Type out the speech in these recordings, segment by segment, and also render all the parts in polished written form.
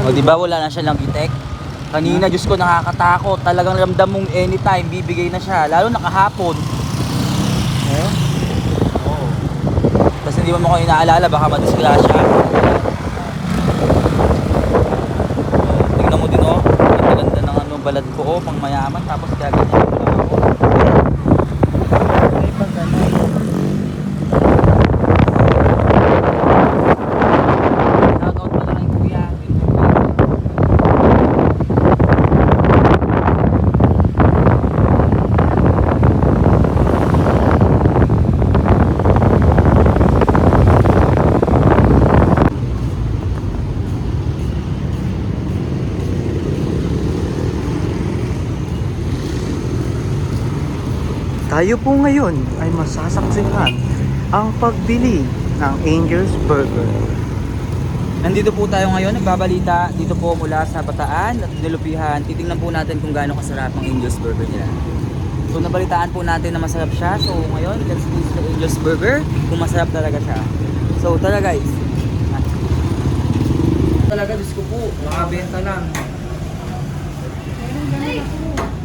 O di ba wala na siya lang itek? Kanina, Diyos ko, nakakatakot. Talagang ramdam mong anytime, bibigay na siya. Lalo nakahapon. Eh? Oo. Tapos hindi mo ko inaalala, baka madisgrasya. Tingnan mo din, oh. Ang ganda ng ano, balad ko, oh, pang mayaman. Tapos gaganyan mo lang ako. Ay, pag ganun. Shoutout pala kay Kuya. Tayo po ngayon ay masasaksihan ang pagbili ng Angel's Burger. Nandito po tayo ngayon, nagbabalita dito po mula sa Bataan at Nilupihan. Titingnan po natin kung gaano kasarap ang Angel's Burger nila. So nabalitaan po natin na masarap siya. So ngayon, let's taste the Angel's Burger kung masarap talaga siya. So tara guys. Talaga, Diyos ko po, makabenta lang.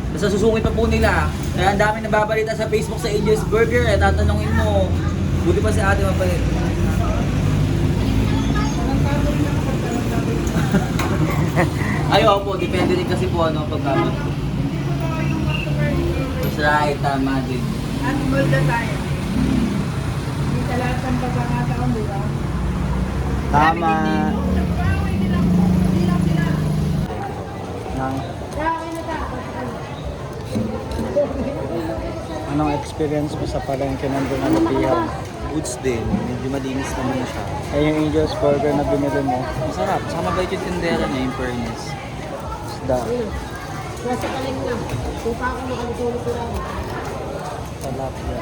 Basta susungit pa po nila. Kaya ang dami nababalita sa Facebook sa Angel's Burger. Eh, tatanungin mo, buti pa si ate mapalit. Ayaw po, depende din kasi po ano pagkamot. That's right, tama din. At mulda tayo. Hindi sa lahat ng pagkakataon, di ba? Tama. Nang, anong experience mo sa palengke ng Nilupihan? Goods din, medyo malinis naman siya. Eh, yung Angel's Burger na binili mo, Masarap, saka mabait yung tindera niya, in fairness. isda, Nasa kaling na. Supa ako makalitulog ko lang. tilapia.